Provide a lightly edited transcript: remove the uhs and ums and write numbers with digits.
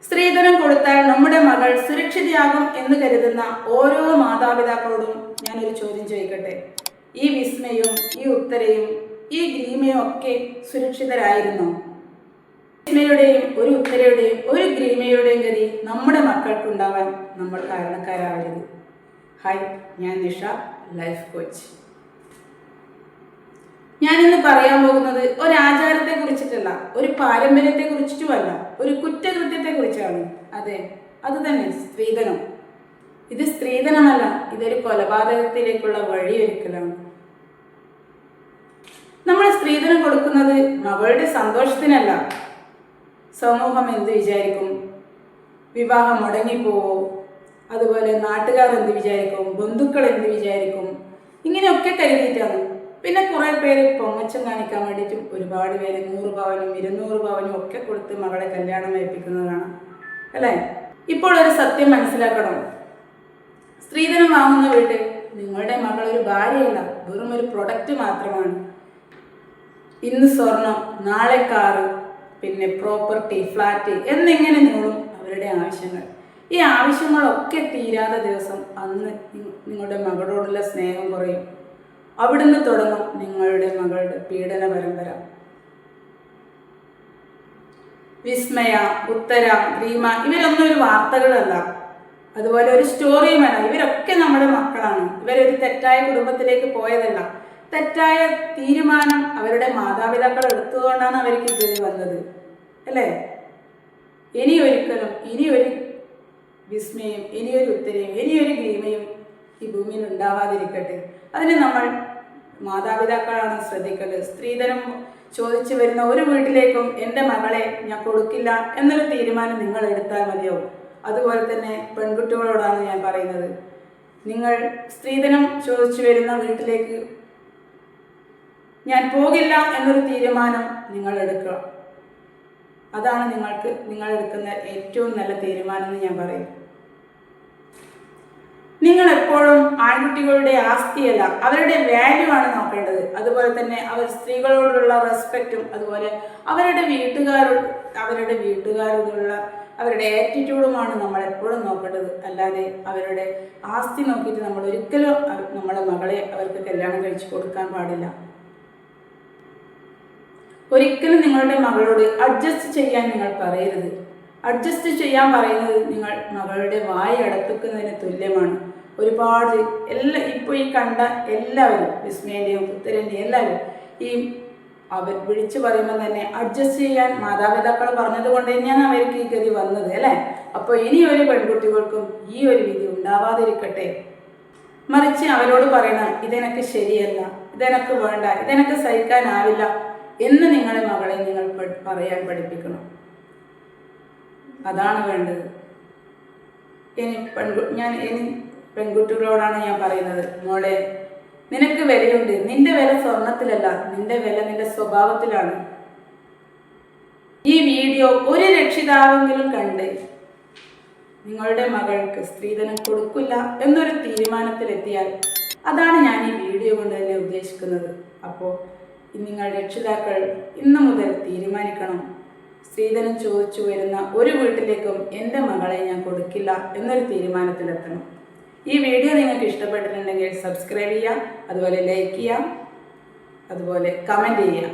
സ്ത്രീധനം കൊടുത്താൽ നമ്മുടെ മകൾ സുരക്ഷിതയാകും എന്ന് കരുതുന്ന ഓരോ മാതാപിതാക്കളോടും ഞാനൊരു ചോദ്യം ചോദിക്കട്ടെ. ഈ വിസ്മയും ഈ ഉത്തരയും ഈ ഗ്രീമയും ഒക്കെ സുരക്ഷിതരായിരുന്നോ? വിസ്മയുടെയും ഒരു ഉത്തരയുടെയും ഒരു ഗ്രീമയുടെയും ഗതി നമ്മുടെ മക്കൾക്കുണ്ടാവാൻ നമ്മൾ കാരണക്കാരാവരുത്. ഹായ്, ഞാൻ നിഷ, ലൈഫ് കോച്ച്. ഞാനിന്ന് പറയാൻ പോകുന്നത് ഒരു ആചാരത്തെ കുറിച്ചിട്ടല്ല, ഒരു പാരമ്പര്യത്തെ കുറിച്ചിട്ടുമല്ല, ഒരു കുറ്റകൃത്യത്തെ കുറിച്ചാണ്. അതെ, അത് തന്നെ, സ്ത്രീധനം. ഇത് സ്ത്രീധനമല്ല, ഇതൊരു കൊലപാതകത്തിലേക്കുള്ള വഴിയൊരുക്കലാണ്. നമ്മൾ സ്ത്രീധനം കൊടുക്കുന്നത് മകളുടെ സന്തോഷത്തിനല്ല. സമൂഹം എന്ത് വിചാരിക്കും, വിവാഹം മുടങ്ങിപ്പോവോ, അതുപോലെ നാട്ടുകാർ എന്ത് വിചാരിക്കും, ബന്ധുക്കൾ എന്ത് വിചാരിക്കും, ഇങ്ങനെയൊക്കെ കരുതിയിട്ടാണ്. പിന്നെ കുറേ പേര് പൊങ്ങച്ചം കാണിക്കാൻ വേണ്ടിയിട്ടും ഒരുപാട് പേര് 100 പവനും 200 പവനും ഒക്കെ കൊടുത്ത് മകളെ കല്യാണം കഴിപ്പിക്കുന്നതാണ്, അല്ലേ? ഇപ്പോൾ ഒരു സത്യം മനസ്സിലാക്കണം. സ്ത്രീധനം വാങ്ങുന്ന വീട്ടിൽ നിങ്ങളുടെ മകൾ ഒരു ഭാര്യയല്ല, വെറും ഒരു പ്രൊഡക്റ്റ് മാത്രമാണ്. ഇന്ന് സ്വർണം, നാളെ കാറ്, പിന്നെ പ്രോപ്പർട്ടി, ഫ്ലാറ്റ് എന്നിങ്ങനെ നീളും അവരുടെ ആവശ്യങ്ങൾ. ഈ ആവശ്യങ്ങളൊക്കെ തീരാത്ത ദിവസം അന്ന് നിങ്ങളുടെ മകളോടുള്ള സ്നേഹം കുറയും. അവിടുന്ന് തുടങ്ങും നിങ്ങളുടെ മകളുടെ പീഡന പരമ്പര. വിസ്മയ, ഉത്തര, ഗ്രീമ ഇവരൊന്നും ഒരു വാർത്തകളല്ല, അതുപോലെ ഒരു സ്റ്റോറിയുമല്ല. ഇവരൊക്കെ നമ്മുടെ മക്കളാണ്. ഇവരൊരു തെറ്റായ കുടുംബത്തിലേക്ക് പോയതല്ല. തെറ്റായ തീരുമാനം അവരുടെ മാതാപിതാക്കൾ എടുത്തതുകൊണ്ടാണ് അവർക്ക് ഇതിൽ വന്നത്, അല്ലേ? ഇനിയൊരു വിസ്മയും ഇനിയൊരു ഉത്തരയും ഇനിയൊരു ഗ്രീമയും ഈ ഭൂമിയിൽ ഉണ്ടാവാതിരിക്കട്ടെ. അതിന് നമ്മൾ മാതാപിതാക്കളാണ് ശ്രദ്ധിക്കേണ്ടത്. സ്ത്രീധനം ചോദിച്ചു വരുന്ന ഒരു വീട്ടിലേക്കും എൻ്റെ മകളെ ഞാൻ കൊടുക്കില്ല എന്നൊരു തീരുമാനം നിങ്ങൾ എടുത്താൽ മതിയാവും. അതുപോലെ തന്നെ പെൺകുട്ടികളോടാണ് ഞാൻ പറയുന്നത്, നിങ്ങൾ സ്ത്രീധനം ചോദിച്ചു വരുന്ന വീട്ടിലേക്ക് ഞാൻ പോകില്ല എന്നൊരു തീരുമാനം നിങ്ങൾ എടുക്കുക. അതാണ് നിങ്ങൾ എടുക്കുന്ന ഏറ്റവും നല്ല തീരുമാനം എന്ന് ഞാൻ പറയും. നിങ്ങൾ എപ്പോഴും ആൺകുട്ടികളുടെ ആസ്തിയല്ല, അവരുടെ വാല്യൂ ആണ് നോക്കേണ്ടത്. അതുപോലെ തന്നെ അവർ സ്ത്രീകളോടുള്ള റെസ്പെക്റ്റും, അതുപോലെ അവരുടെ വീട്ടുകാരോടുള്ള അവരുടെ ആറ്റിറ്റ്യൂഡുമാണ് നമ്മൾ എപ്പോഴും നോക്കേണ്ടത്. അല്ലാതെ അവരുടെ ആസ്തി നോക്കിയിട്ട് നമ്മൾ ഒരിക്കലും നമ്മുടെ മകളെ അവർക്ക് കല്യാണം കഴിച്ചു കൊടുക്കാൻ പാടില്ല. ഒരിക്കലും നിങ്ങളുടെ മകളോട് അഡ്ജസ്റ്റ് ചെയ്യാൻ നിങ്ങൾ പറയരുത്. അഡ്ജസ്റ്റ് ചെയ്യാൻ പറയുന്നത് നിങ്ങൾ മകളുടെ വായ അടപ്പിക്കുന്നതിന് തുല്യമാണ്. ഒരുപാട് ഇപ്പോൾ ഈ കണ്ട എല്ലാവരും, വിസ്മയൻ്റെയും ഉത്തരൻ്റെയും എല്ലാവരും അവർ വിളിച്ചു പറയുമ്പോൾ തന്നെ അഡ്ജസ്റ്റ് ചെയ്യാൻ മാതാപിതാക്കൾ പറഞ്ഞത് കൊണ്ട് തന്നെയാണ് അവർക്ക് ഈ ഗതി വന്നത്, അല്ലേ? അപ്പോൾ ഇനി ഒരു പെൺകുട്ടികൾക്കും ഈ ഒരു വിധി ഉണ്ടാവാതിരിക്കട്ടെ. മറിച്ച് അവരോട് പറയണം, ഇതെനിക്ക് ശരിയല്ല, ഇതെനിക്ക് വേണ്ട, ഇതെനിക്ക് സഹിക്കാനാവില്ല എന്ന് നിങ്ങളെ മകളെ നിങ്ങൾ പറയാൻ പഠിപ്പിക്കണം. അതാണ് വേണ്ടത്. ഇനി പെൺകുട്ടികളോടാണ് ഞാൻ പറയുന്നത്, മോളെ, നിനക്ക് വിലയുണ്ട്. നിന്റെ വില സ്വർണത്തിലല്ല, നിന്റെ വില നിന്റെ സ്വഭാവത്തിലാണ്. ഈ വീഡിയോ ഒരു രക്ഷിതാവെങ്കിലും കണ്ട് നിങ്ങളുടെ മകൾക്ക് സ്ത്രീധനം കൊടുക്കില്ല എന്നൊരു തീരുമാനത്തിലെത്തിയാൽ അതാണ് ഞാൻ ഈ വീഡിയോ കൊണ്ട് തന്നെ ഉദ്ദേശിക്കുന്നത്. അപ്പോൾ നിങ്ങൾ രക്ഷിതാക്കൾ ഇന്നു മുതൽ തീരുമാനിക്കണം, സ്ത്രീധനം ചോദിച്ചു വരുന്ന ഒരു വീട്ടിലേക്കും എൻ്റെ മകളെ ഞാൻ കൊടുക്കില്ല എന്നൊരു തീരുമാനത്തിലെത്തണം. ഈ വീഡിയോ നിങ്ങൾക്ക് ഇഷ്ടപ്പെട്ടിട്ടുണ്ടെങ്കിൽ സബ്സ്ക്രൈബ് ചെയ്യുക, അതുപോലെ ലൈക്ക് ചെയ്യുക, അതുപോലെ കമൻറ്റ് ചെയ്യുക.